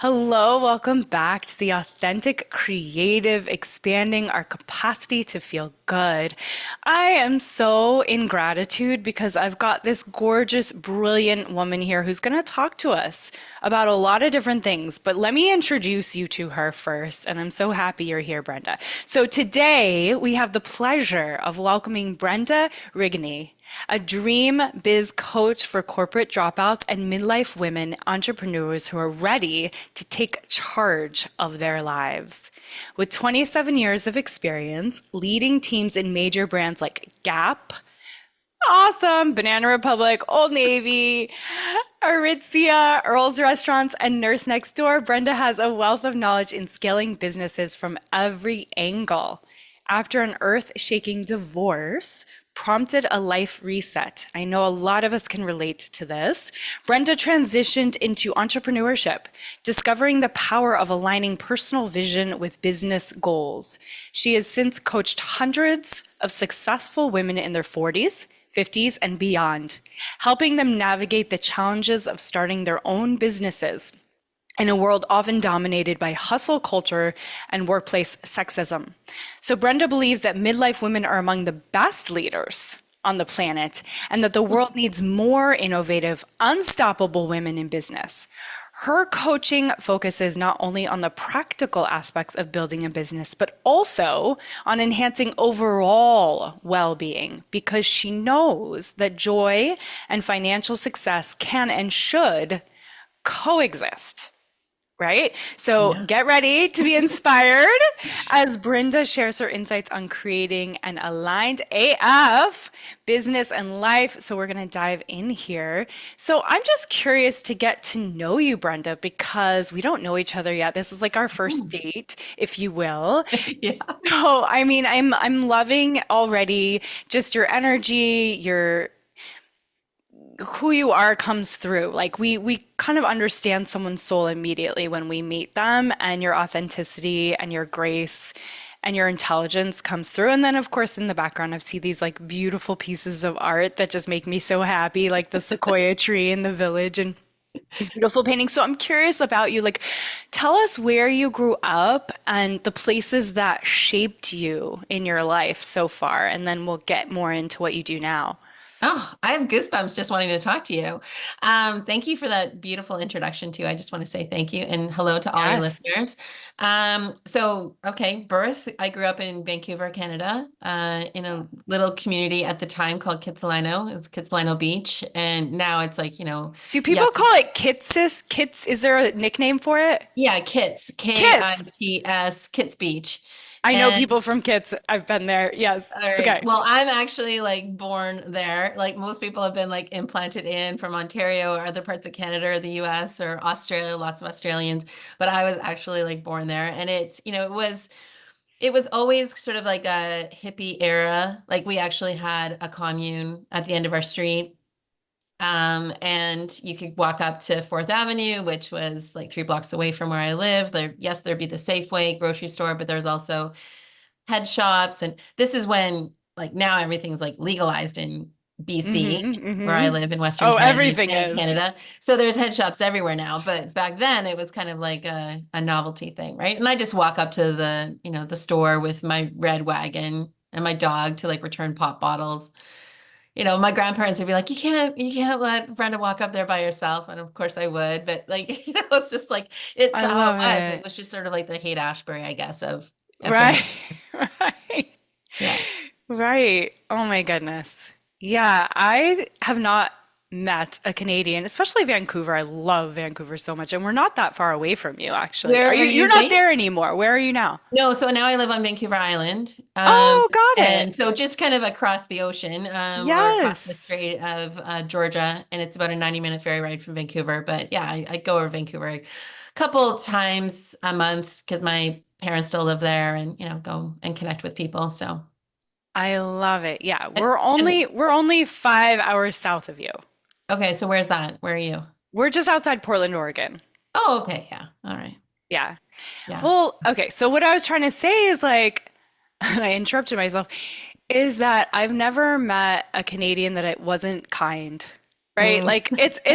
Hello, welcome back to the authentic, creative, expanding our capacity to feel good. I am so in gratitude because I've got this gorgeous, brilliant woman here who's going to talk to us about a lot of different things. But let me introduce you to her first. And I'm so happy you're here, Brenda. So today we have the pleasure of welcoming Brenda Rigney, a dream biz coach for corporate dropouts and midlife women entrepreneurs who are ready to take charge of their lives. With 27 years of experience leading teams in major brands like Gap, awesome, Banana Republic, Old Navy, Aritzia, Earl's Restaurants, and Nurse Next Door, Brenda has a wealth of knowledge in scaling businesses from every angle. After an earth-shaking divorce prompted a life reset. I know a lot of us can relate to this. Brenda transitioned into entrepreneurship, discovering the power of aligning personal vision with business goals. She has since coached hundreds of successful women in their 40s, 50s, and beyond, helping them navigate the challenges of starting their own businesses in a world often dominated by hustle culture and workplace sexism. So Brenda believes that midlife women are among the best leaders on the planet and that the world needs more innovative, unstoppable women in business. Her coaching focuses not only on the practical aspects of building a business, but also on enhancing overall well-being because she knows that joy and financial success can and should coexist. Right? So Yeah. get ready to be inspired as Brenda shares her insights on creating an aligned AF business and life. So we're going to dive in here. So I'm just curious to get to know you, Brenda, because we don't know each other yet. This is like our first Mm. date, if you will. Yeah. So I mean, I'm loving already just your energy, your who you are comes through. Like we kind of understand someone's soul immediately when we meet them, and your authenticity and your grace and your intelligence comes through. And then of course in the background I see these like beautiful pieces of art that just make me so happy, like the sequoia tree in the village and these beautiful paintings. So I'm curious about you. Like, tell us where you grew up and the places that shaped you in your life so far, and then we'll get more into what you do now. Oh, I have goosebumps just wanting to talk to you. Thank you for that beautiful introduction too. I just want to say thank you and hello to all your Yes. listeners. Okay, birth. I grew up in Vancouver, Canada, in a little community at the time called Kitsilano. It was Kitsilano Beach, and now it's like, Do yeah, people call it Kitsis? Kits, is there a nickname for it? yeah, Kits, Kits. Kits, Kits Beach. I know And people from Kits. I've been there. Yes. all right. Okay. Well, I'm actually like born there. Like most people have been like implanted in from Ontario or other parts of Canada or the US or Australia, lots of Australians, but I was actually like born there. And it was always sort of like a hippie era. Like we actually had a commune at the end of our street. And you could walk up to Fourth Avenue, which was like 3 blocks away from where I lived. Yes, there'd be the Safeway grocery store, but there's also head shops. And this is when, like, now everything's like legalized in BC, Mm-hmm. where I Mm-hmm. live in Western Oh, Canada everything and is. Canada. So there's head shops everywhere now. But back then it was kind of like a novelty thing, right? And I just walk up to the store with my red wagon and my dog to like return pop bottles. My grandparents would be like, you can't let Brenda walk up there by herself. And of course I would, but like, it's just like, it's I how it love was. It it. was just sort of like the Haight-Ashbury, I guess, of Right. Vancouver. Right. Yeah. Right. Oh my goodness. Yeah, I have not met a Canadian, especially Vancouver. I love Vancouver so much, and we're not that far away from you, actually. Where are You're you not there based? anymore. Where are you now? No, so now I live on Vancouver Island. Oh, got it. And so just kind of across the ocean. We're across the Yes. Strait of Georgia, and it's about a 90-minute ferry ride from Vancouver. But yeah, I go over Vancouver a couple times a month because my parents still live there and, go and connect with people. So, I love it. Yeah, and, we're and only we're only 5 hours south of you. okay, so where's that? Where are you? We're just outside Portland, Oregon. Oh, okay. Yeah. All right. Yeah. Yeah. Well, okay. So what I was trying to say is like, I interrupted myself, is that I've never met a Canadian that it wasn't kind, right? Like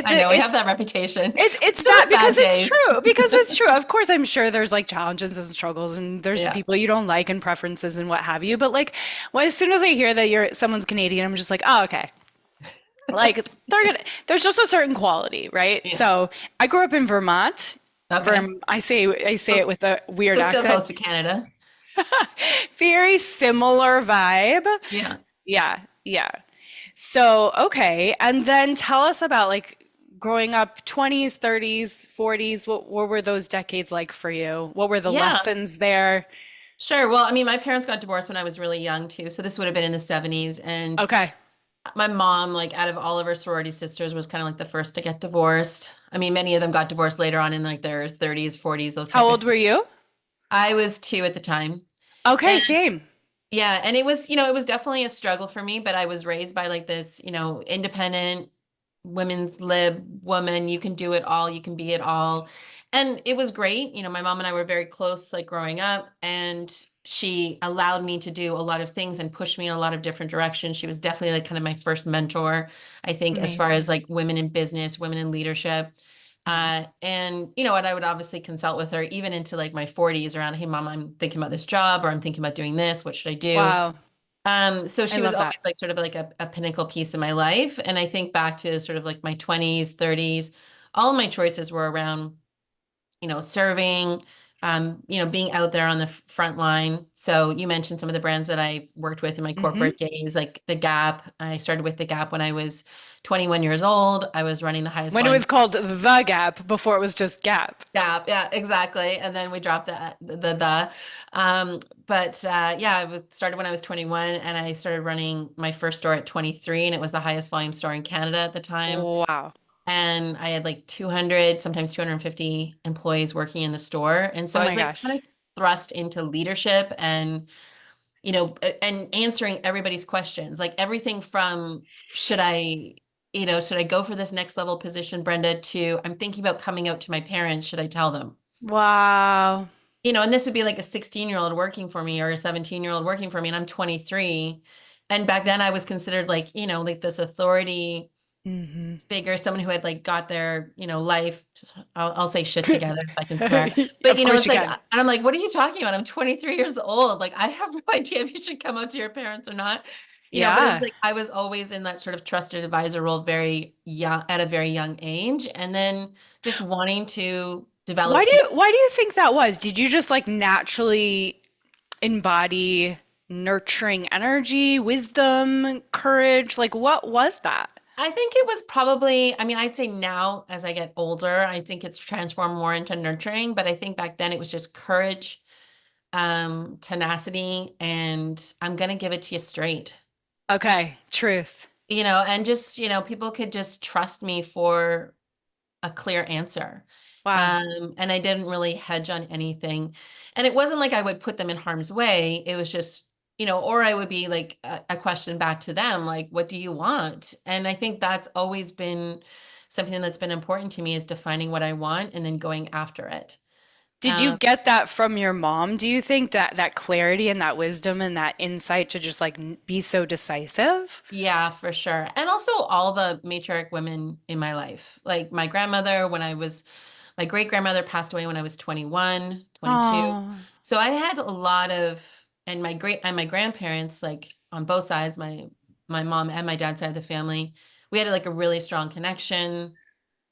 I know we have that reputation. it's Those that are because bad it's days. true. Because it's true. Of course, I'm sure there's like challenges and struggles, and there's Yeah. people you don't like and preferences and what have you. But like, well, as soon as I hear that you're someone's Canadian, I'm just like, oh, okay. Like there's just a certain quality, right? Yeah. So I grew up in Vermont. Okay. I say So, it with a weird so still accent. close to Canada. Very similar vibe. Yeah. Yeah, yeah. So, okay. And then tell us about like growing up 20s, 30s, 40s. What were those decades like for you? What were the Yeah. lessons there? Sure. Well, I mean, my parents got divorced when I was really young too. So this would have been in the 70s. And Okay. my mom, like out of all of her sorority sisters, was kind of like the first to get divorced. I mean, many of them got divorced later on in like their 30s, 40s, those How type of old things. were you? I was two at the time. Okay, And same. yeah, and it was, it was definitely a struggle for me, but I was raised by like this, independent women's lib woman. You can do it all, you can be it all. And it was great. My mom and I were very close like growing up, and she allowed me to do a lot of things and pushed me in a lot of different directions. She was definitely like kind of my first mentor, I think, as far as Amazing. like women in business, women in leadership. Mhm. And and I would obviously consult with her even into like my 40s around, hey mom, I'm thinking about this job, or I'm thinking about doing this. What should I do? Wow. So I she was love that. always like sort of like a pinnacle piece in my life. And I think back to sort of like my 20s, 30s, all of my choices were around serving, being out there on the front line. So you mentioned some of the brands that I worked with in my Hmm. corporate days, like the Gap. I started with the Gap when I was 21 years old. I was running the highest When it volume was called The Gap before it was just Gap. Gap. Yeah, exactly. And then we dropped the. Um, but yeah, I was started when I was 21, and I started running my first store at 23, and it was the highest volume store in Canada at the time. Wow. And I had like 200, sometimes 250 employees working in the store. And so Oh I my was like kind gosh. of thrust into leadership and, and answering everybody's questions, like everything from should I go for this next level position, Brenda, to I'm thinking about coming out to my parents. Should I tell them? Wow. And this would be like a 16-year-old working for me or a 17-year-old working for me, and I'm 23. And back then I was considered like, like this authority Hmm. figure, someone who had like got their, life, I'll say shit together if I can swear. But Of course it's you like, can. and I'm like, what are you talking about? I'm 23 years old. Like, I have no idea if you should come out to your parents or not. But it was Yeah. like I was always in that sort of trusted advisor role very young at a very young age. And then just wanting to develop people. Why do you think that was? Did you just like naturally embody nurturing energy, wisdom, courage? Like what was that? I think it was probably, I mean, I'd say now as I get older, I think it's transformed more into nurturing, but I think back then it was just courage, tenacity, and I'm gonna give it to you straight. Okay, truth. And just, people could just trust me for a clear answer. Wow. And I didn't really hedge on anything. And it wasn't like I would put them in harm's way. It was just, or I would be like a question back to them, like, what do you want? And I think that's always been something that's been important to me, is defining what I want and then going after it. Did you Um, get that from your mom? Do you think that that clarity and that wisdom and that insight to just like be so decisive? Yeah, for sure. And also all the matriarch women in my life. Like my grandmother, my great grandmother passed away when I was 21, 22. Oh. So I had a lot of, and my grandparents, like on both sides, my mom and my dad's side of the family, we had like a really strong connection.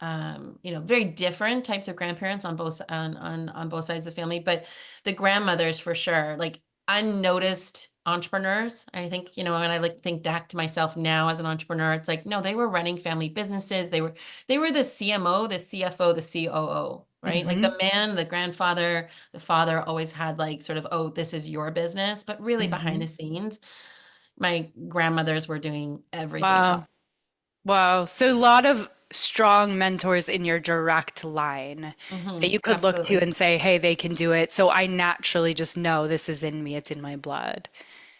Very different types of grandparents on both sides of the family, but the grandmothers for sure, like unnoticed entrepreneurs. I think, when I like think back to myself now as an entrepreneur, it's like, no, they were running family businesses. They were the CMO, the CFO, the COO, right? Like Hmm. the grandfather, the father always had like sort of, oh, this is your business, but really behind Hmm. the scenes, my grandmothers were doing everything else. Wow. Wow. So a lot of strong mentors in your direct line that you could look to Absolutely. and say, hey, they can do it. So I naturally just know this is in me, it's in my blood.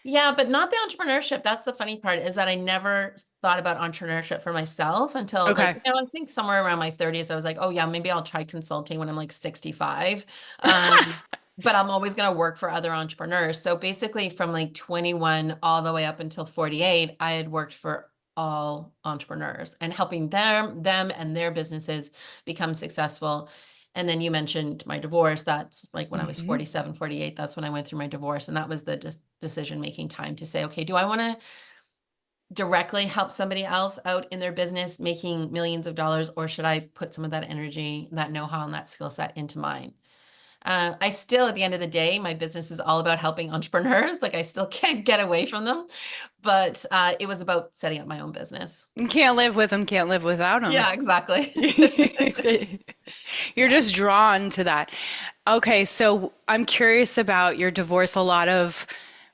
Yeah, but not the entrepreneurship. That's the funny part, is that I never thought about entrepreneurship for myself until like, Okay. I think somewhere around my 30s, I was like, oh yeah, maybe I'll try consulting when I'm like 65. Um, but I'm always going to work for other entrepreneurs. So basically from like 21 all the way up until 48, I had worked for all entrepreneurs and helping them and their businesses become successful. And then you mentioned my divorce. That's like when I was Hmm. 47, 48. That's when I went through my divorce. And that was the decision making time to say, okay, do I want to directly help somebody else out in their business making millions of dollars, or should I put some of that energy, that know-how, and that skill set into mine? I still, at the end of the day, my business is all about helping entrepreneurs. Like I still can't get away from them, but it was about setting up my own business. You can't live with them, can't live without them. Yeah, exactly. You're Yeah. just drawn to that. Okay, so I'm curious about your divorce. A lot of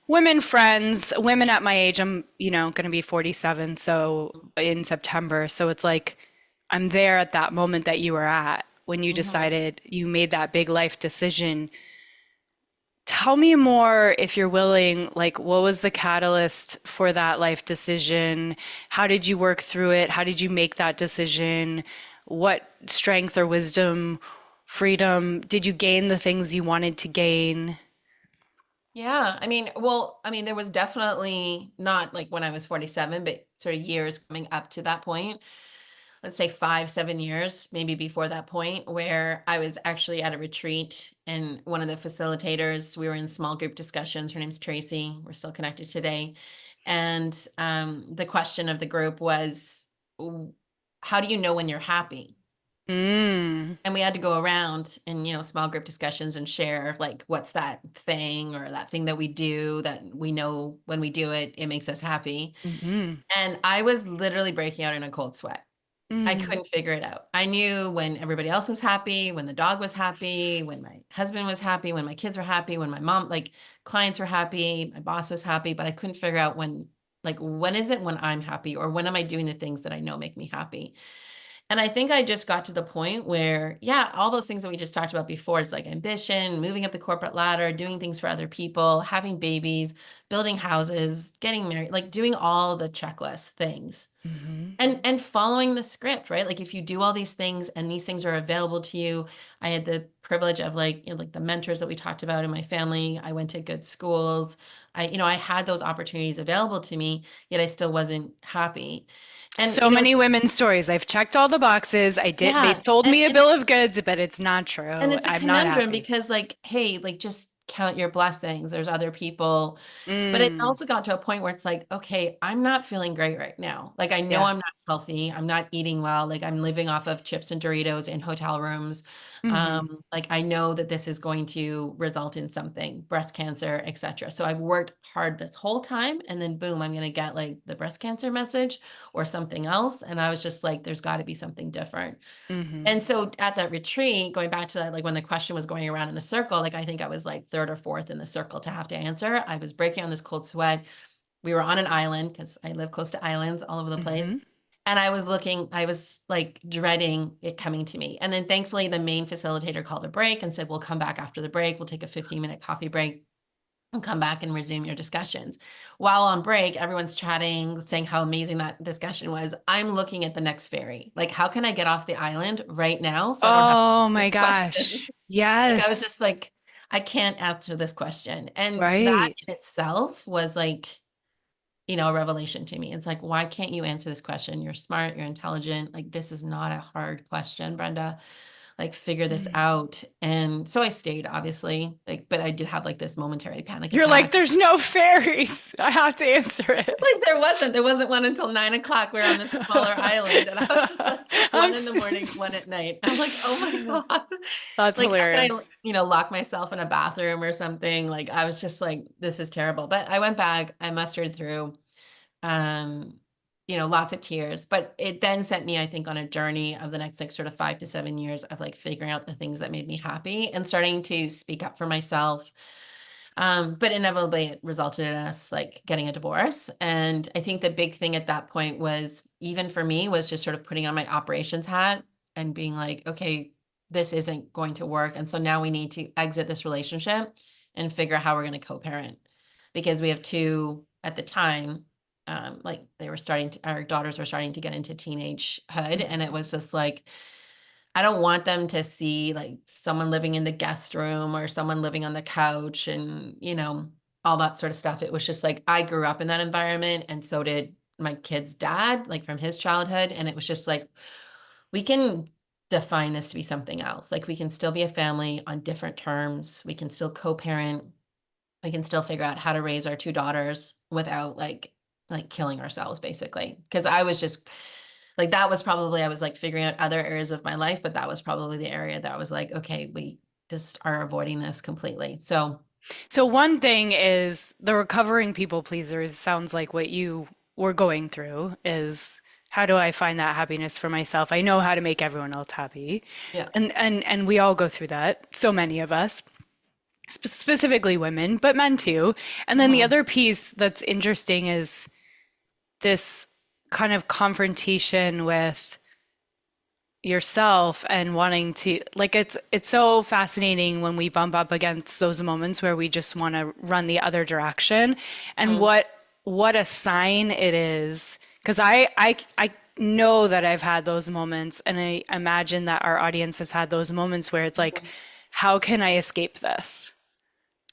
women friends, women at my age, I'm, going to be 47, so in September. So it's like I'm there at that moment that you were at when you Mhm. decided you made that big life decision. Tell me more if you're willing, like what was the catalyst for that life decision? How did you work through it? How did you make that decision? What strength or wisdom, freedom did you gain the things you wanted to gain? Yeah, I mean, there was definitely not like when I was 47, but sort of years coming up to that point. Let's say 5, 7 years, maybe before that point, where I was actually at a retreat and one of the facilitators, we were in small group discussions. Her name's Tracy. We're still connected today. And the question of the group was, "W- how do you know when you're happy?" Mm, And we had to go around in, small group discussions and share like what's that thing or that thing that we do that we know when we do it, it makes us happy. mm-hmm, And I was literally breaking out in a cold sweat. I mm, couldn't figure it out. I knew when everybody else was happy, when the dog was happy, when my husband was happy, when my kids were happy, when my mom, like clients were happy, my boss was happy, but I couldn't figure out when is it when I'm happy or when am I doing the things that I know make me happy? And I think I just got to the point where, yeah, all those things that we just talked about before, it's like ambition, moving up the corporate ladder, doing things for other people, having babies, building houses, getting married, like doing all the checklist things mm-hmm, and following the script, right? Like if you do all these things and these things are available to you. I had the privilege of like the mentors that we talked about in my family. I went to good schools. I had those opportunities available to me, yet I still wasn't happy. And so many women's stories. I've checked all the boxes. I did. They yeah, sold and me a and bill of goods, but it's not and true. it's a I'm not conundrum happy. because like, hey, like just count your blessings. There's other people. But it Mm, also got to a point where it's like, okay, I'm not feeling great right now. Like I know yeah. I'm not healthy. I'm not eating well. Like I'm living off of chips and Doritos in hotel rooms. Mm-hmm, Like I know that this is going to result in something, breast cancer, etc. So I've worked hard this whole time and then boom, I'm gonna get like the breast cancer message or something else. And I was just like, there's got to be something different. mm-hmm. And so at that retreat, going back to that, like when the question was going around in the circle, like I think I was like third or fourth in the circle to have to answer. I was breaking on this cold sweat. We were on an island because I live close to islands all over the place. Mm-hmm. And I was like dreading it coming to me. And then thankfully, the main facilitator called a break and said, we'll come back after the break. We'll take a 15-minute coffee break and come back and resume your discussions. While on break, everyone's chatting, saying how amazing that discussion was. I'm looking at the next ferry. Like, how can I get off the island right now so I don't have to Oh answer my this question? gosh. Like, I was Yes. just like, I can't answer this question. And that Right. in itself was like, a revelation to me. It's like, why can't you answer this question? You're smart, you're intelligent. Like, this is not a hard question, Brenda. Like, figure this Mm. out. And so I stayed, obviously, like, but I did have like this momentary panic You're like, attack. there's no fairies. I have to answer it. Like there wasn't one until 9 o'clock. We were on this smaller island, and I was just like I'm one in the morning, one at night. I'm like, oh my God. That's Like, how can I, hilarious. lock myself in a bathroom or something? Like, I was just like, this is terrible. But I went back, I mustered through, um, lots of tears. But it then sent me, I think, on a journey of the next like sort of 5 to 7 years of like figuring out the things that made me happy and starting to speak up for myself. But inevitably it resulted in us like getting a divorce. And I think the big thing at that point was, even for me, was just sort of putting on my operations hat and being like, okay, this isn't going to work. And so now we need to exit this relationship and figure out how we're going to co-parent, because we have two at the time. Like our daughters were starting to get into teenagehood. And it was just like, I don't want them to see like someone living in the guest room or someone living on the couch and, all that sort of stuff. It was just like I grew up in that environment and so did my kid's dad, like from his childhood. And it was just like, we can define this to be something else. Like we can still be a family on different terms. We can still co-parent. We can still figure out how to raise our two daughters without like killing ourselves basically. Cause I was just like, that was probably, I was like figuring out other areas of my life, but that was probably the area that I was like, okay, we just are avoiding this completely. So, So one thing is the recovering people pleasers sounds like what you were going through is how do I find that happiness for myself? I know how to make everyone else happy. yeah. And we all go through that. So many of us, specifically women, but men too. And then the Mhm. other piece that's interesting is this kind of confrontation with yourself and wanting to like it's so fascinating when we bump up against those moments where we just want to run the other direction and Mhm. what a sign it is because I know that I've had those moments and I imagine that our audience has had those moments where it's like Mhm. how can I escape this?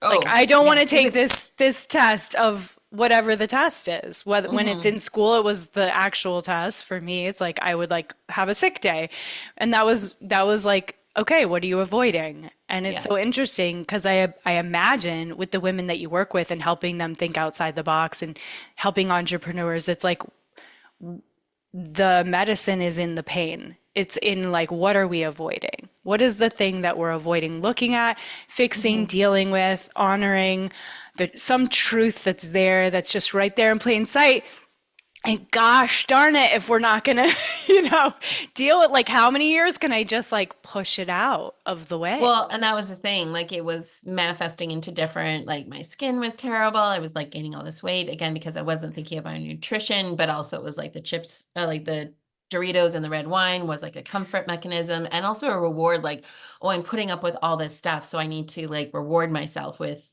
Like Oh, I don't want yeah. to take this test of whatever the test is. Whether when it's Mhm. in school, it was the actual test. For me, it's like I would like have a sick day. And that was like, okay, what are you avoiding? And it's Yeah. so interesting because I imagine with the women that you work with and helping them think outside the box and helping entrepreneurs, it's like the medicine is in the pain. It's in like, what are we avoiding? What is the thing that we're avoiding looking at, fixing, Mhm. dealing with, honoring some truth that's there, that's just right there in plain sight. And gosh darn it, if we're not gonna, deal with like how many years can I just like push it out of the way? Well, and that was the thing. Like it was manifesting into different, like my skin was terrible. I was like gaining all this weight again because I wasn't thinking about nutrition, but also it was like the chips, like the Doritos and the red wine was like a comfort mechanism and also a reward. Like, oh, I'm putting up with all this stuff. So I need to like reward myself with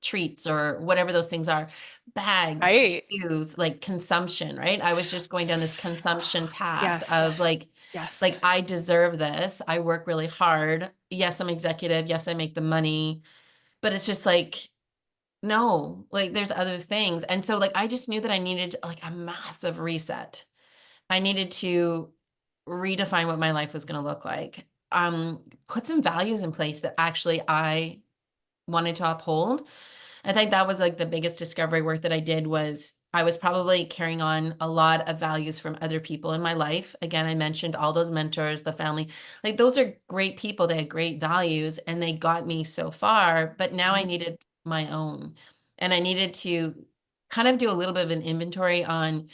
treats or whatever those things are, bags, Right? shoes, like consumption, right? I was just going down this consumption path of Yes. like Yes. I deserve this. I work really hard. Yes, I'm executive. Yes, I make the money, but it's just like no, like there's other things. And so like I just knew that I needed like a massive reset. I needed to redefine what my life was going to look like. Put some values in place that actually I wanted to uphold. I think that was like the biggest discovery work that I did was I was probably carrying on a lot of values from other people in my life. Again, I mentioned all those mentors, the family, like those are great people. They had great values and they got me so far, but now I Mhm. needed my own. And I needed to kind of do a little bit of an inventory on,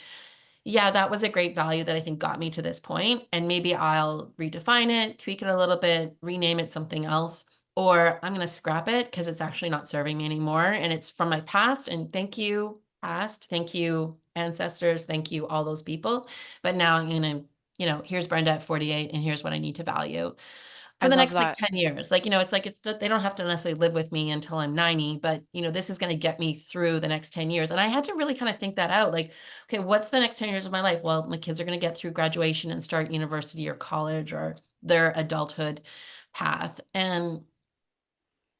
yeah, that was a great value that I think got me to this point, and maybe I'll redefine it, tweak it a little bit, rename it something else, or I'm gonna scrap it because it's actually not serving me anymore, and it's from my past, and thank you, past, thank you, ancestors, thank you, all those people, but now I'm gonna, here's Brenda at 48, and here's what I need to value I for the love next, like, that. 10 years. Like, it's like they don't have to necessarily live with me until I'm 90, but, this is gonna get me through the next 10 years, and I had to really kinda think that out, like, "Okay, what's the next 10 years of my life?" Well, my kids are gonna get through graduation and start university or college or their adulthood path, and,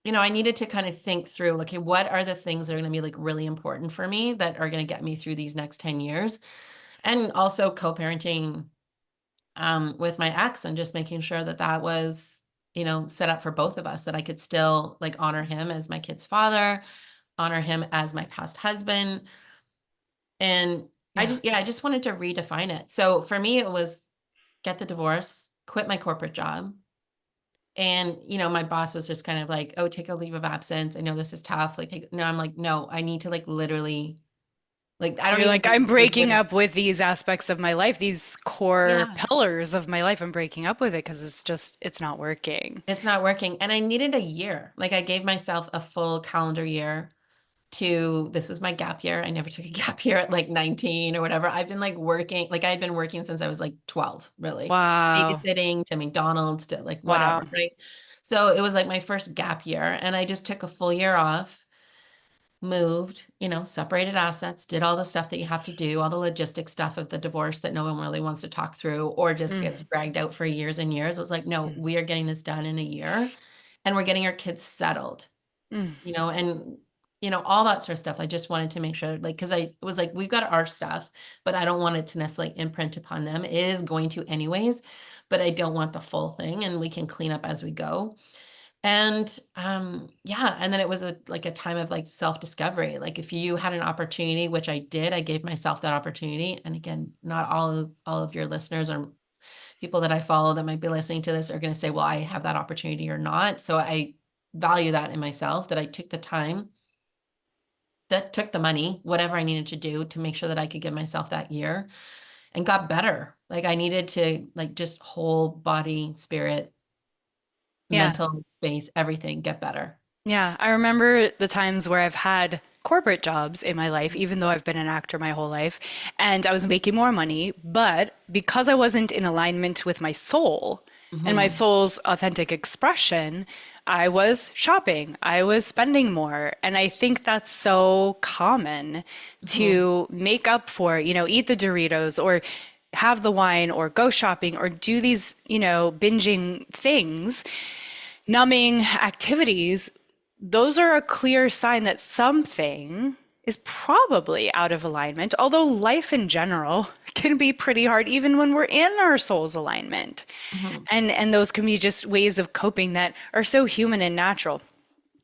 I needed to kinda think through, like, "Okay, what are the things that are gonna be, like, really important for me that are gonna get me through these next 10 years?" And also co-parenting with my ex and just making sure that that was, set up for both of us, that I could still like honor him as my kid's father, honor him as my past husband. And Yeah. I just wanted to redefine it. So for me, it was get the divorce, quit my corporate job. And, my boss was just kind of like, oh, take a leave of absence. I know this is tough. Like, no, I'm like, no, I need to like literally, like, I don't You're even like, think I'm this is breaking literally, up with these aspects of my life, these core yeah, pillars of my life. I'm breaking up with it because it's not working. it's not working. And I needed a year. Like, I gave myself a full calendar year to this was my gap year. I never took a gap year at like 19 or whatever. I've been like working, like I had been working since I was like 12, really. Wow. Babysitting to McDonald's to like whatever, Wow. right? So it was like my first gap year and I just took a full year off, moved, separated assets, did all the stuff that you have to do, all the logistic stuff of the divorce that no one really wants to talk through or just gets Mm, dragged out for years and years. I was like, no, mm, we are getting this done in a year and we're getting our kids settled, mm. and all that sort of stuff. I just wanted to make sure, like, because I was like, we've got our stuff, but I don't want it to necessarily imprint upon them. It is going to anyways, but I don't want the full thing, and we can clean up as we go. And yeah, and then it was a time of like self-discovery. Like if you had an opportunity, which I did, I gave myself that opportunity. And again, not all of your listeners or people that I follow that might be listening to this are going to say, well, I have that opportunity or not. So I value that in myself, that I took the time, that took the money, whatever I needed to do to make sure that I could give myself that year, and got better. Like I needed to, like, just whole body, spirit, Yeah. mental space, everything get better. Yeah, I remember the times where I've had corporate jobs in my life, even though I've been an actor my whole life, and I was making more money, but because I wasn't in alignment with my soul and my Hmm. soul's authentic expression, I was shopping, I was spending more. And I think that's so common Hmm. to make up for, eat the Doritos or have the wine or go shopping or do these, binging things, numbing activities. Those are a clear sign that something is probably out of alignment, although life in general can be pretty hard even when we're in our soul's alignment. Hmm. And those can be just ways of coping that are so human and natural.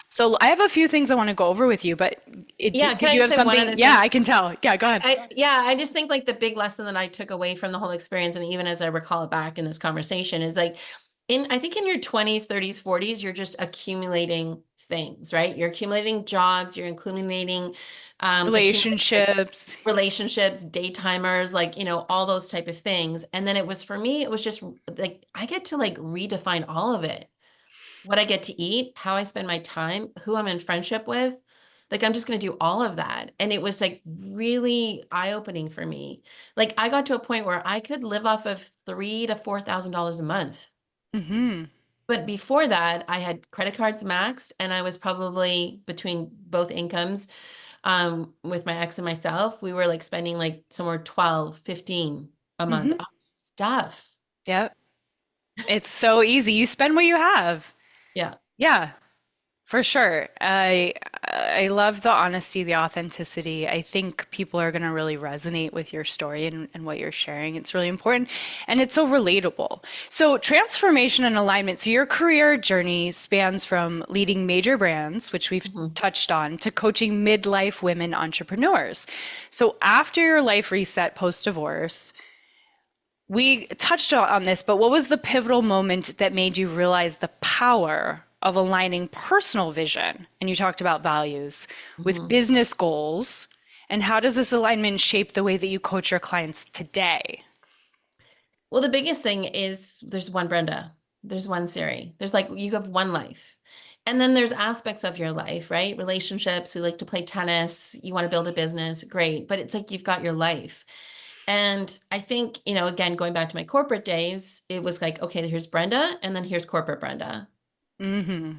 So I have a few things I want to go over with you, but Yeah, can did I you just have say one something? other Yeah, thing? I can tell. Yeah, go ahead. I just think like the big lesson that I took away from the whole experience, and even as I recall it back in this conversation, is like, I think in your 20s, 30s, 40s, you're just accumulating things, right? You're accumulating jobs, you're accumulating like Relationships. relationships, daytimers, like, all those type of things. And then it was, for me, it was just like I get to like redefine all of it. What I get to eat, how I spend my time, who I'm in friendship with. Like I'm just going to do all of that. And it was like really eye-opening for me. Like I got to a point where I could live off of $3,000 to $4,000 a month. Hmm. But before that, I had credit cards maxed, and I was probably, between both incomes, with my ex and myself, we were like spending like somewhere 12, 15 a month Hmm. on stuff. Yep. It's so easy. You spend what you have. Yeah. Yeah. For sure. I love the honesty, the authenticity. I think people are going to really resonate with your story and what you're sharing. It's really important and it's so relatable. So, transformation and alignment. So, your career journey spans from leading major brands, which we've Mhm. touched on, to coaching midlife women entrepreneurs. So, after your life reset post divorce, we touched on this, but what was the pivotal moment that made you realize the power of aligning personal vision? And you talked about values with Mhm. business goals. And how does this alignment shape the way that you coach your clients today? Well, the biggest thing is there's one Brenda, there's one Siri, there's like you have one life. And then there's aspects of your life, right? Relationships, you like to play tennis, you want to build a business, great. But it's like you've got your life. And I think, again, going back to my corporate days, it was like, okay, here's Brenda, and then here's corporate Brenda. Hmm.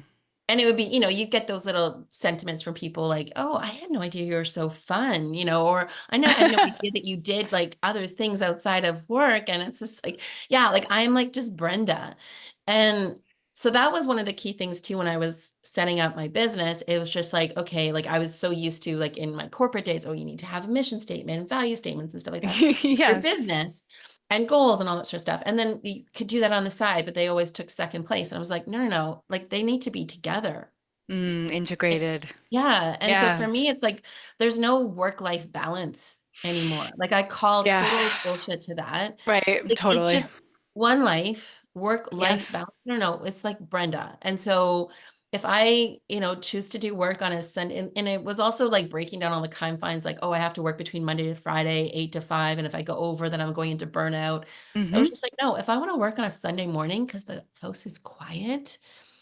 And it would be, you get those little sentiments from people like, oh, I had no idea you were so fun, or I had no idea that you did like other things outside of work. And it's just like, yeah, like I'm like just Brenda. And so that was one of the key things too when I was setting up my business. It was just like, okay, like I was so used to, like, in my corporate days, oh, you need to have a mission statement and value statements and stuff like that. Your Yes. business and goals and all that sort of stuff. And then you could do that on the side, but they always took second place. And I was like, no, no, no, like they need to be together. It- Integrated. yeah. And so Yeah. for me, it's like there's no work-life balance anymore. Like I call Yeah. total bullshit to that. Right. Like it's Totally. just one life, work-life Yes. balance. No, it's like Brenda. And so if I, choose to do work on a Sunday, and it was also like breaking down all the confines, like, oh, I have to work between Monday to Friday, 8 to 5. And if I go over, then I'm going into burnout. I was Hmm. just like, no, if I want to work on a Sunday morning because the house is quiet,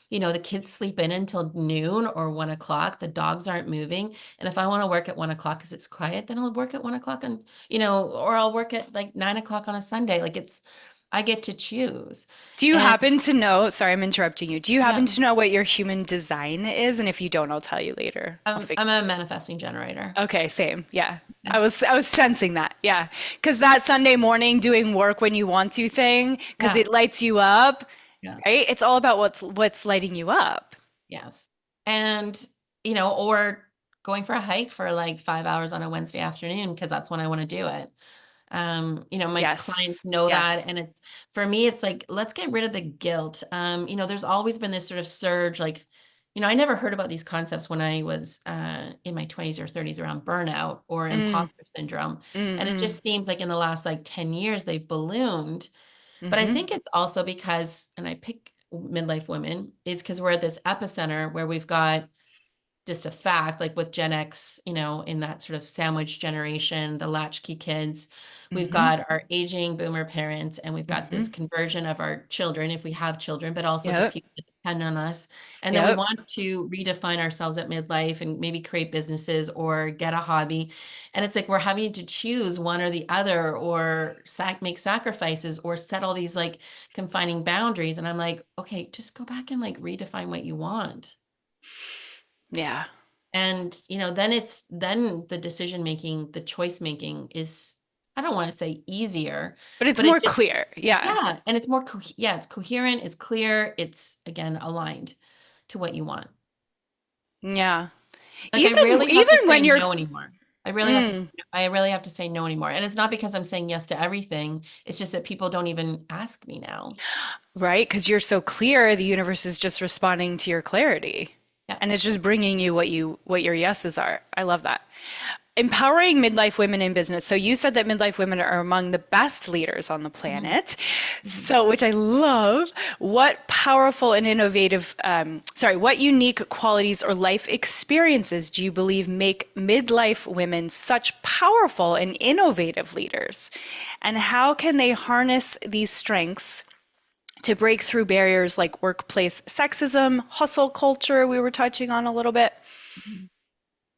the kids sleep in until noon or 1 o'clock. The dogs aren't moving. And if I want to work at 1 o'clock because it's quiet, then I'll work at 1 o'clock, and, or I'll work at like 9 o'clock on a Sunday. Like I get to choose. Do you And happen to know? Sorry, I'm interrupting you. Do you yeah, happen to know what your human design is? And if you don't, I'll tell you later. I'll figure. I'm a manifesting generator. Okay, same. Yeah. Yeah. I was sensing that. Yeah. 'Cause that Sunday morning doing work when you want to thing, 'cause Yeah. it lights you up, Yeah. right? It's all about what's lighting you up. Yes. And, or going for a hike for like 5 hours on a Wednesday afternoon because that's when I want to do it. My clients Yes. know that. And Yes. it's, for me, it's like, let's get rid of the guilt. There's always been this sort of surge, like, I never heard about these concepts when I was in my 20s or 30s around burnout or Mm, imposter syndrome. And it mm, just seems like in the last like 10 years, they've ballooned. But I mm-hmm. think it's also because, and I pick midlife women, is because we're at this epicenter where we've got just a fact, like with Gen X, in that sort of sandwich generation, the latchkey kids, we've Mm-hmm. got our aging boomer parents, and we've got Mm-hmm. this conversion of our children, if we have children, but also just Yep. people that depend on us. And then we Yep. want to redefine ourselves at midlife and maybe create businesses or get a hobby. And it's like we're having to choose one or the other, or make sacrifices, or set all these like confining boundaries. And I'm like, okay, just go back and like redefine what you want. Yeah. And, then the decision making, the choice making is, I don't want to say easier, But it's but it more just, clear. Yeah. yeah. And it's more, yeah, it's coherent, it's clear, it's again aligned to what you want. Yeah. Like I Even rarely have to even say when you're no anymore. mm, I really have to say no anymore. And it's not because I'm saying yes to everything. It's just that people don't even ask me now. right, because you're so clear, the universe is just responding to your clarity. Yeah. And it's just bringing you what your yeses are. I love that. Empowering midlife women in business. So you said that midlife women are among the best leaders on the Mhm. planet. Mhm. So, which I love. What powerful and innovative, what unique qualities or life experiences do you believe make midlife women such powerful and innovative leaders? And how can they harness these strengths to break through barriers like workplace sexism, hustle culture, we were touching on a little bit? Mhm.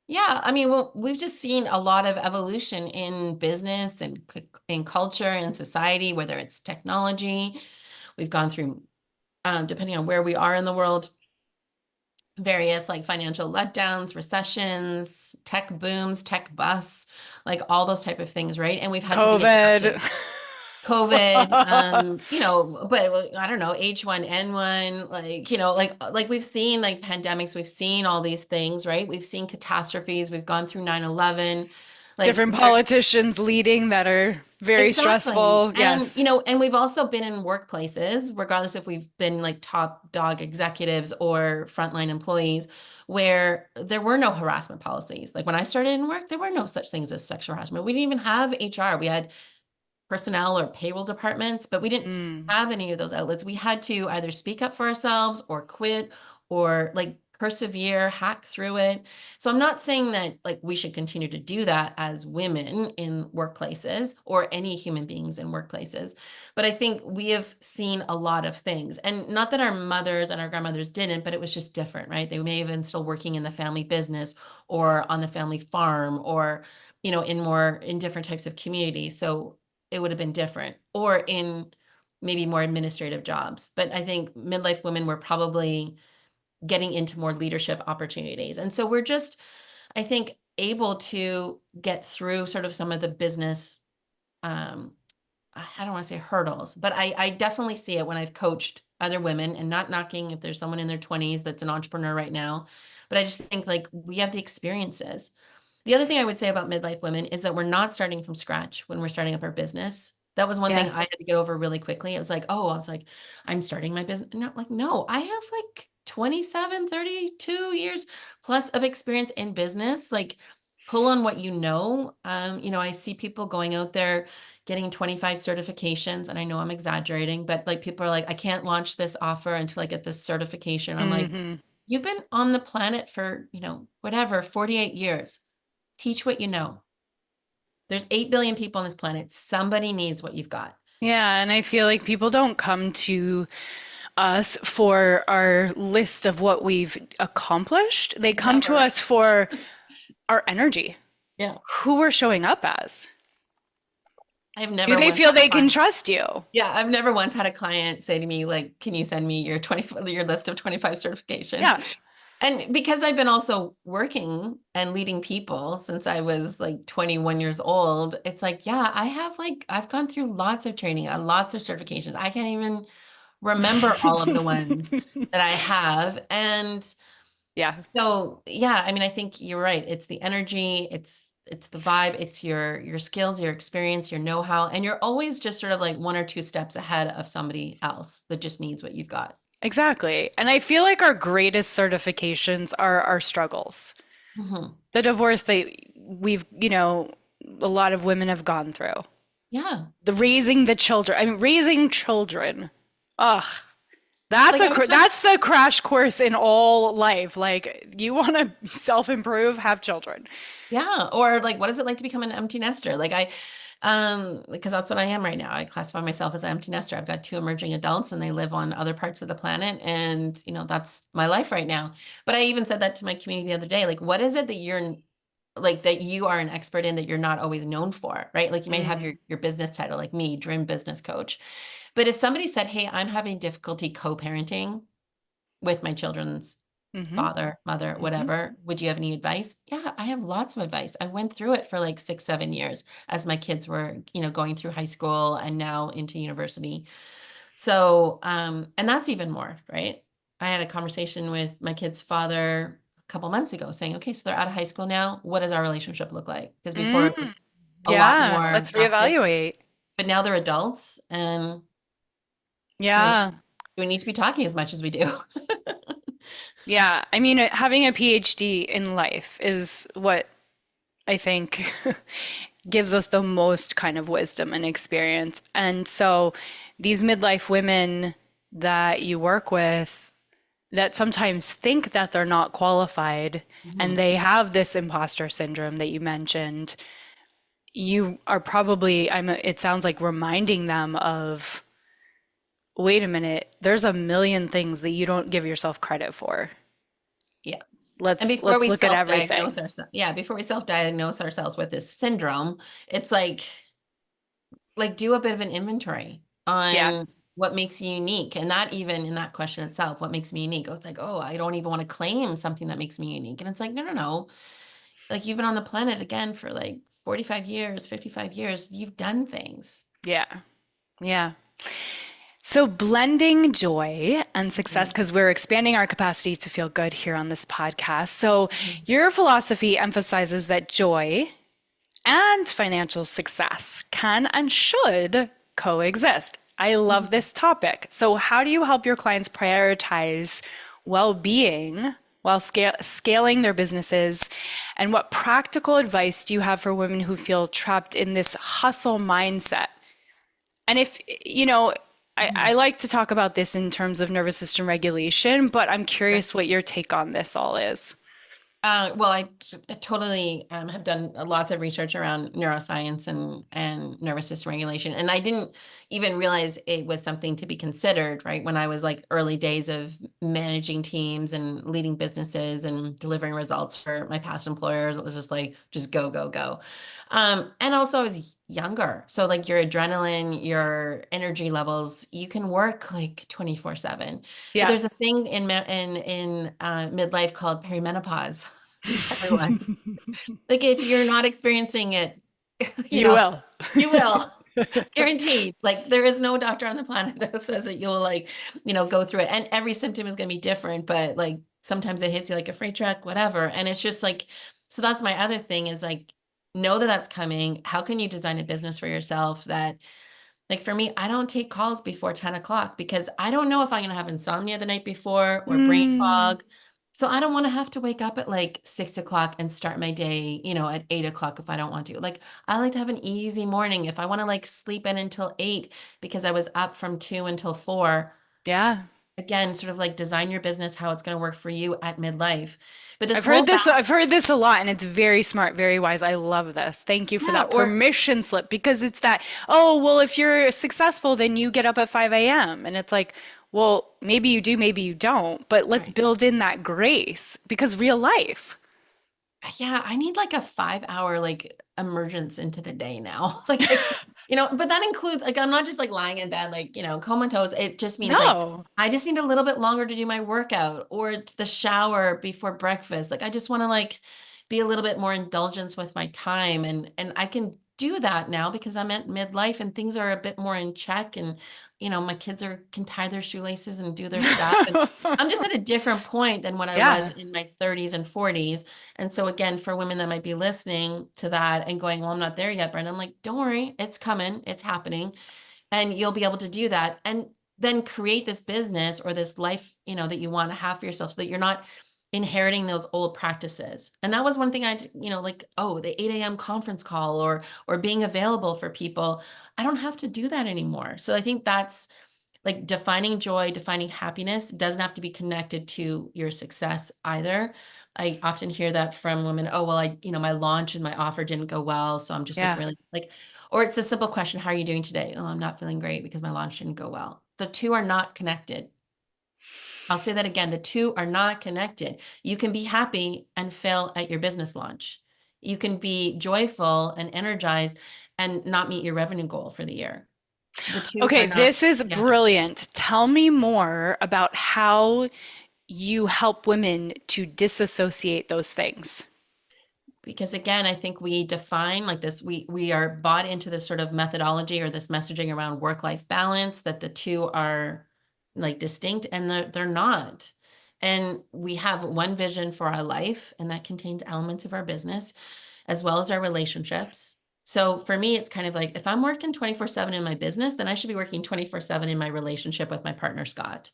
Yeah, I mean, well, we've just seen a lot of evolution in business and in culture and society, whether it's technology. We've gone through, depending on where we are in the world, various like financial letdowns, recessions, tech booms, tech busts, like all those type of things, right? And we've had to be COVID. adaptive. COVID, but I don't know, H1N1, like, like we've seen like pandemics, we've seen all these things, right? We've seen catastrophes, we've gone through 9/11, like Different politicians leading that are very exactly. stressful. And, Yes. and we've also been in workplaces, regardless if we've been like top dog executives or frontline employees, where there were no harassment policies. Like when I started in work, there were no such things as sexual harassment. We didn't even have HR. We had personnel or payroll departments, but we didn't Mm. have any of those outlets. We had to either speak up for ourselves or quit or like persevere, hack through it. So I'm not saying that like we should continue to do that as women in workplaces or any human beings in workplaces. But I think we have seen a lot of things. And not that our mothers and our grandmothers didn't, but it was just different, right? They may have been still working in the family business or on the family farm or in different types of communities. So it would have been different, or in maybe more administrative jobs. But I think midlife women were probably getting into more leadership opportunities. And so we're just, I think, able to get through sort of some of the business, um, I don't want to say hurdles, but I definitely see it when I've coached other women, and not knocking if there's someone in their 20s that's an entrepreneur right now. But I just think like we have the experiences. The other thing I would say about midlife women is that we're not starting from scratch when we're starting up our business. That was one thing Yeah. I had to get over really quickly. It was like, oh, I was like, I'm starting my business. Not like, no, I have like 27, 32 years plus of experience in business. Like, pull on what you know. I see people going out there getting 25 certifications, and I know I'm exaggerating, but like people are like, I can't launch this offer until I get this certification. I'm like, Hmm. you've been on the planet for, whatever, 48 years. Teach what you know. There's 8 billion people on this planet. Somebody needs what you've got. Yeah, and I feel like people don't come to us for our list of what we've accomplished. They come to Never. us for our energy, Yeah. who we're showing up as. I've Do never they once feel had a they can client. trust you? Yeah, I've never once had a client say to me, like, can you send me your list of 25 certifications? Yeah. And because I've been also working and leading people since I was like 21 years old, it's like, yeah, I've gone through lots of training, lots of certifications. I can't even remember all of the ones that I have. And Yeah. So yeah, I mean, I think you're right. It's the energy, it's the vibe, it's your skills, your experience, your know-how, and you're always just sort of like one or two steps ahead of somebody else that just needs what you've got. Exactly. And I feel like our greatest certifications are our struggles. Hmm. The divorce that a lot of women have gone through. Yeah. The raising the children. I mean, raising children. Ugh. Like I was talking, That's the crash course in all life. Like you want to self-improve, have children. yeah. Or like, what is it like to become an empty nester? Because that's what I am right now. I classify myself as an empty nester. I've got two emerging adults and they live on other parts of the planet. And, that's my life right now. But I even said that to my community the other day. Like, what is it that that you are an expert in that you're not always known for, right? Like you may have Mm, your business title, like me, dream business coach. But if somebody said, "Hey, I'm having difficulty co-parenting with my children's mm-hmm, father, mother, mm-hmm, whatever. Would you have any advice?" Yeah, I have lots of advice. I went through it for like 6, 7 years as my kids were, going through high school and now into university. So, and that's even more, right? I had a conversation with my kid's father a couple months ago saying, okay, so they're out of high school now. What does our relationship look like? Because before it mm. was a lot Yeah, more let's drastic, reevaluate. but now they're adults and like, Yeah. do we need to be talking as much as we do? Yeah. I mean, having a PhD in life is what I think gives us the most kind of wisdom and experience. And so these midlife women that you work with that sometimes think that they're not qualified and Mhm. they have this imposter syndrome that you mentioned, you are probably, it sounds like reminding them of, wait a minute, there's a million things that you don't give yourself credit for. Yeah. And Let's look at everything. before we self-diagnose ourselves with this syndrome, it's like do a bit of an inventory Yeah. on what makes you unique. And that even in that question itself, what makes me unique? Oh, it's like, oh, I don't even want to claim something that makes me unique. And it's like, no, no, no. Like you've been on the planet again for like 45 years, 55 years. You've done things. Yeah. Yeah. So, blending joy and success, Mhm. because we're expanding our capacity to feel good here on this podcast. So, Mhm. your philosophy emphasizes that joy and financial success can and should coexist. I love Mhm. this topic. So, how do you help your clients prioritize well being while scaling their businesses? And what practical advice do you have for women who feel trapped in this hustle mindset? And if, I Mhm. like to talk about this in terms of nervous system regulation, but I'm curious what your take on this all is. Well, I totally have done lots of research around neuroscience and nervous system regulation, and I didn't even realize it was something to be considered, right? When I was like early days of managing teams and leading businesses and delivering results for my past employers, it was just like just go, go, go. And also I was younger, so like your adrenaline, your energy levels, you can work like 24/7. But Yeah, there's a thing in midlife called perimenopause. Everyone. Like if you're not experiencing it, you you know, will. you will. Guaranteed. Like there is no doctor on the planet that says that you'll like, go through it. And every symptom is going to be different, but like sometimes it hits you like a freight truck, whatever. And it's just like, so that's my other thing is like, know that that's coming. How can you design a business for yourself that like for me, I don't take calls before 10 o'clock because I don't know if I'm going to have insomnia the night before or brain Mm, fog. So I don't want to have to wake up at like 6 o'clock and start my day, at 8 o'clock if I don't want to. Like I like to have an easy morning. If I want to like sleep in until 8 because I was up from 2 until 4, yeah. again, sort of like design your business how it's going to work for you at midlife. But this whole I've heard this a lot and it's very smart, very wise. I love this. Thank you for yeah, that permission slip because it's that, oh, well, if you're successful, then you get up at 5 a.m. And it's like, well, maybe you do, maybe you don't, but let's right. build in that grace because real life. Yeah, I need like a 5 hour like emergence into the day now. But that includes like I'm not just like lying in bed like, comatose. It just means like No. I just need a little bit longer to do my workout or the shower before breakfast. Like I just want to like be a little bit more indulgence with my time and I can do that now because I'm at midlife and things are a bit more in check, and my kids are can tie their shoelaces and do their stuff, and I'm just at a different point than what I was Yeah. in my 30s and 40s. And so again, for women that might be listening to that and going, well, I'm not there yet, Brenda, I'm like, don't worry, it's coming, it's happening, and you'll be able to do that and then create this business or this life, that you want to have for yourself, so that you're not inheriting those old practices. And that was one thing like, oh, the 8 a.m. conference call, or being available for people. I don't have to do that anymore. So I think that's like defining joy, defining happiness doesn't have to be connected to your success either. I often hear that from women. Oh, well, my launch and my offer didn't go well, so I'm just like Yeah. really like, or it's a simple question, how are you doing today? Oh, I'm not feeling great because my launch didn't go well. The two are not connected. I'll say that again. The two are not connected. You can be happy and fail at your business launch. You can be joyful and energized and not meet your revenue goal for the year. The two Okay, are not, this is yeah. brilliant. Tell me more about how you help women to disassociate those things. Because again, I think we define like this, we are bought into this sort of methodology or this messaging around work-life balance, that the two are like distinct, and they're not. And we have one vision for our life, and that contains elements of our business as well as our relationships. So for me, it's kind of like, if I'm working 24/7 in my business, then I should be working 24/7 in my relationship with my partner, Scott.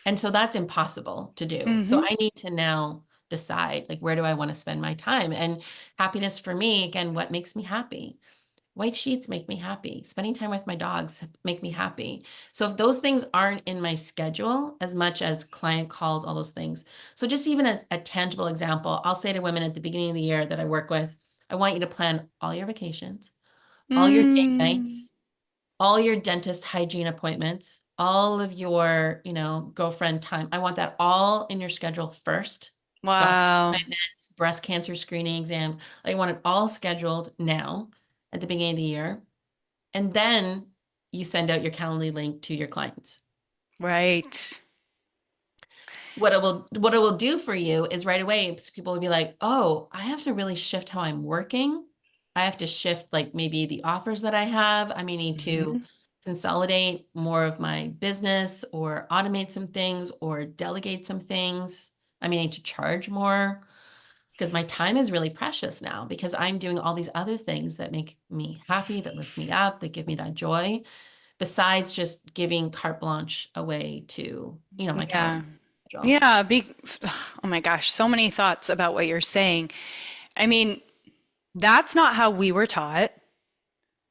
And so that's impossible to do. So Hmm. I need to now decide, like, where do I want to spend my time? And happiness for me, again, what makes me happy? White sheets make me happy. Spending time with my dogs make me happy. So if those things aren't in my schedule as much as client calls, all those things. So just even a tangible example, I'll say to women at the beginning of the year that I work with, I want you to plan all your vacations, all your date Mm, nights, all your dentist hygiene appointments, all of your, girlfriend time. I want that all in your schedule first. Doctor wow. appointments, breast cancer screening exams. I want it all scheduled now at the beginning of the year. And then you send out your Calendly link to your clients. Right. What it will do for you is right away people will be like, oh, I have to really shift how I'm working. I have to shift like maybe the offers that I have. I may need to Hmm. consolidate more of my business, or automate some things, or delegate some things. I may need to charge more because my time is really precious now, because I'm doing all these other things that make me happy, that lift me up, that give me that joy, besides just giving carte blanche away to, my Yeah. calendar schedule. Yeah. Oh my gosh, so many thoughts about what you're saying. I mean, that's not how we were taught.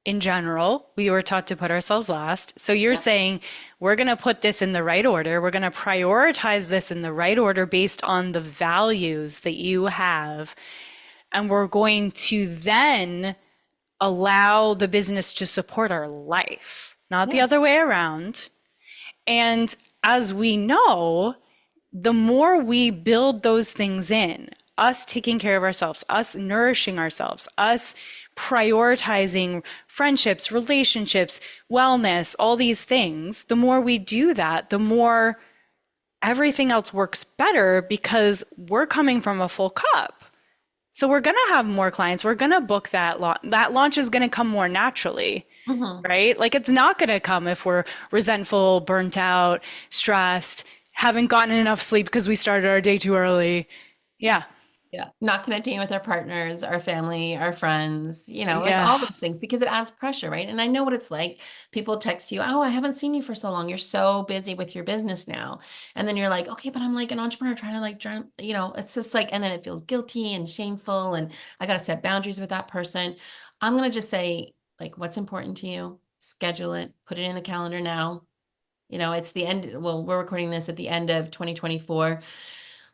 In general, we were taught to put ourselves last. So you're Yeah. saying we're going to put this in the right order. We're going to prioritize this in the right order based on the values that you have. And we're going to then allow the business to support our life, not the Yeah. other way around. And as we know, the more we build those things in, us taking care of ourselves, us nourishing ourselves, us prioritizing friendships, relationships, wellness, all these things, the more we do that, the more everything else works better because we're coming from a full cup. So we're going to have more clients. We're going to book that launch is going to come more naturally, Hmm. right? Like it's not going to come if we're resentful, burnt out, stressed, haven't gotten enough sleep because we started our day too early. Yeah. Yeah. Not connecting with our partners, our family, our friends, like Yeah. all those things, because it adds pressure, right? And I know what it's like. People text you, oh, I haven't seen you for so long. You're so busy with your business now. And then you're like, okay, but I'm like an entrepreneur trying to it's just like, and then it feels guilty and shameful. And I got to set boundaries with that person. I'm going to just say, like, what's important to you? Schedule it, put it in the calendar now. It's the end. Well, we're recording this at the end of 2024.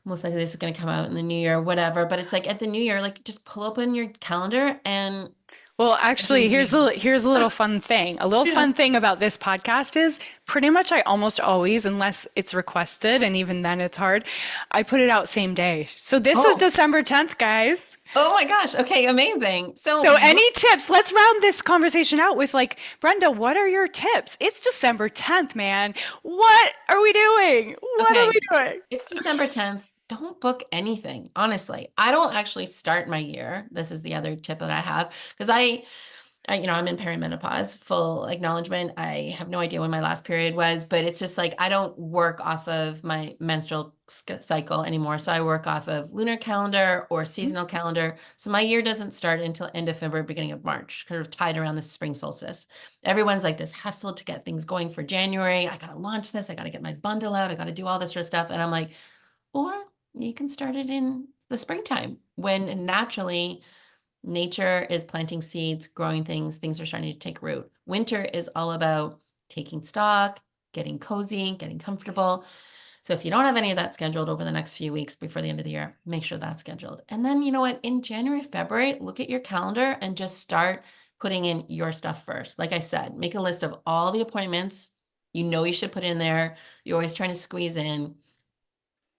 Most likely this is going to come out in the new year, whatever. But it's like at the new year, like just pull open your calendar and Well, schedule actually, your meeting. here's a little fun thing. A little Yeah. fun thing about this podcast is pretty much I almost always, unless it's requested, and even then it's hard, I put it out same day. So this is Oh, December 10th, guys. oh my gosh. Okay, amazing. So So any tips? Let's round this conversation out with like, Brenda, what are your tips? It's December 10th, man. What are we doing? What are okay, we doing? it's December 10th. don't book anything. Honestly, I don't actually start my year. This is the other tip that I have because I'm in perimenopause, full acknowledgement. I have no idea when my last period was, but it's just like I don't work off of my menstrual cycle anymore. So I work off of lunar calendar or seasonal calendar. So my year doesn't start until end of February, beginning of March, kind of tied around the spring solstice. Everyone's like this hustle to get things going for January. I got to launch this. I got to get my bundle out. I got to do all this sort of stuff. And I'm like, or you can start it in the springtime when naturally nature is planting seeds, growing things, things are starting to take root. Winter is all about taking stock, getting cozy, getting comfortable. So if you don't have any of that scheduled over the next few weeks before the end of the year, make sure that's scheduled. And then, you know what, in January, February, look at your calendar and just start putting in your stuff first. Like I said, make a list of all the appointments you know you should put in there. You're always trying to squeeze in.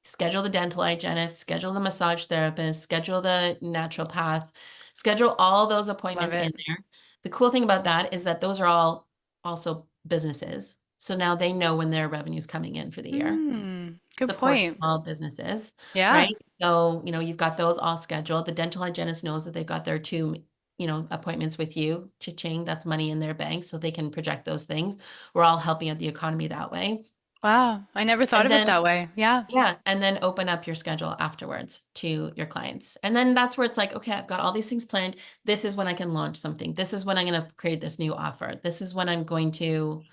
Schedule the dental hygienist, schedule the massage therapist, schedule the naturopath, schedule all those Love appointments in it. there. The cool thing about that is that those are all also businesses. So now they know when their revenue's coming in for the year. Good Support point. small businesses, Yeah. right? So, you've got those all scheduled. The dental hygienist knows that they've got their two, appointments with you. Cha-ching, that's money in their bank, so they can project those things. We're all helping out the economy that way. Wow. I never thought And of it then that way. Yeah. yeah, and then open up your schedule afterwards to your clients. And then that's where it's like, okay, I've got all these things planned. This is when I can launch something. This is when I'm going to create this new offer. This is when I'm going to,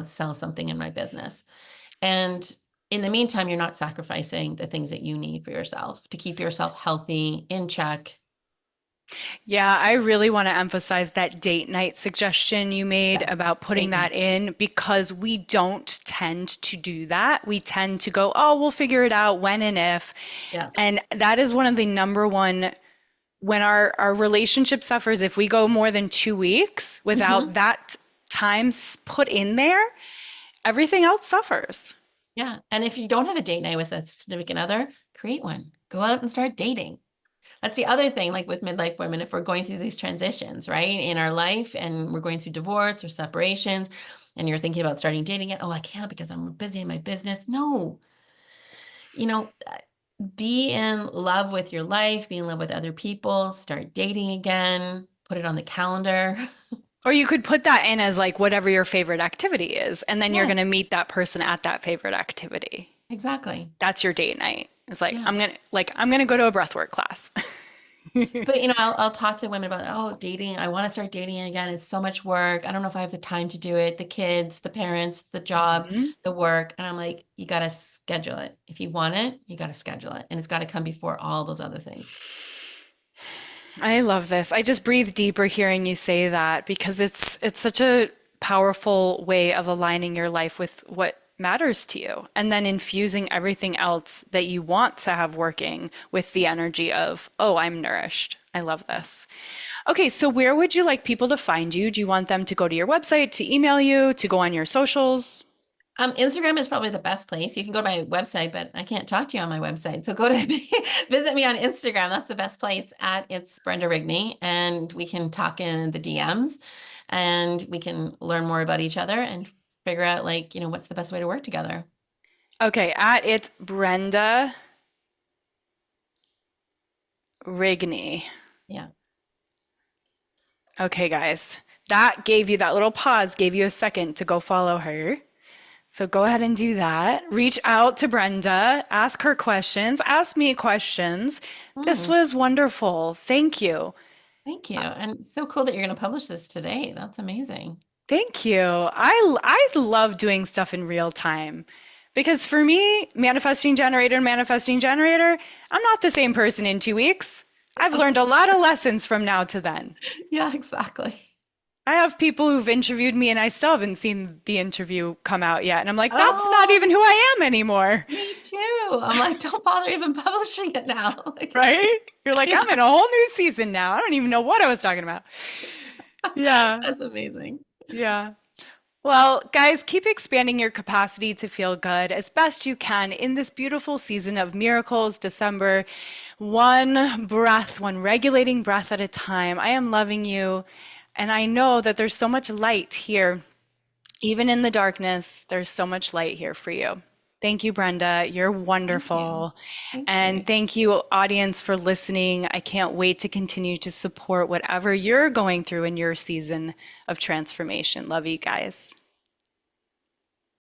sell something in my business. And in the meantime, you're not sacrificing the things that you need for yourself to keep yourself healthy, in check. Yeah, I really want to emphasize that date night suggestion you made Yes. about putting Date that night. in because we don't tend to do that. We tend to go, oh, we'll figure it out when and if. Yeah. And that is one of the number one when our relationship suffers if we go more than 2 weeks Mhm. without that time put in there, everything else suffers. Yeah. And if you don't have a date night with a significant other, create one. Go out and start dating. That's the other thing, like with midlife women, if we're going through these transitions, right, in our life and we're going through divorce or separations, and you're thinking about starting dating again, oh, I can't because I'm busy in my business. No, be in love with your life, be in love with other people, start dating again, put it on the calendar. Or you could put that in as like whatever your favorite activity is, and then you're Yeah, going to meet that person at that favorite activity. exactly. That's your date night. It's like Yeah. I'm gonna go to a breathwork class. But I'll talk to women about, oh, dating. I want to start dating again. It's so much work. I don't know if I have the time to do it. The kids, the parents, the job, Mhm. the work. And I'm like, you got to schedule it. If you want it, you got to schedule it. And it's got to come before all those other things. I love this. I just breathe deeper hearing you say that because it's such a powerful way of aligning your life with what matters to you and then infusing everything else that you want to have working with the energy of, oh, I'm nourished. I love this. Okay, so where would you like people to find you? Do you want them to go to your website, to email you, to go on your socials? Instagram is probably the best place. You can go to my website, but I can't talk to you on my website. So go to visit me on Instagram. That's the best place at It's Brenda Rigney. And we can talk in the DMs and we can learn more about each other and figure out like, what's the best way to work together. Okay, at it's Brenda Rigney. Yeah. Okay, guys, that gave you that little pause, gave you a second to go follow her. So go ahead and do that. Reach out to Brenda, ask her questions, ask me questions. This Mm, was wonderful. Thank you. thank you. And it's so cool that you're going to publish this today. That's amazing. Thank you. I love doing stuff in real time because for me, manifesting generator, I'm not the same person in 2 weeks. I've learned a lot of lessons from now to then. Yeah, exactly. I have people who've interviewed me and I still haven't seen the interview come out yet. And I'm like, that's not Oh, even who I am anymore. me too. I'm like, don't bother even publishing it now. Like, Right? You're like, yeah, I'm in a whole new season now. I don't even know what I was talking about. Yeah. that's amazing. Yeah. Well, guys, keep expanding your capacity to feel good as best you can in this beautiful season of miracles, December. One breath, one regulating breath at a time. I am loving you. And I know that there's so much light here. Even in the darkness, there's so much light here for you. Thank you, Brenda. You're Thank you. wonderful. Thanks, And Ruth. thank you, audience, for listening. I can't wait to continue to support whatever you're going through in your season of transformation. Love you guys.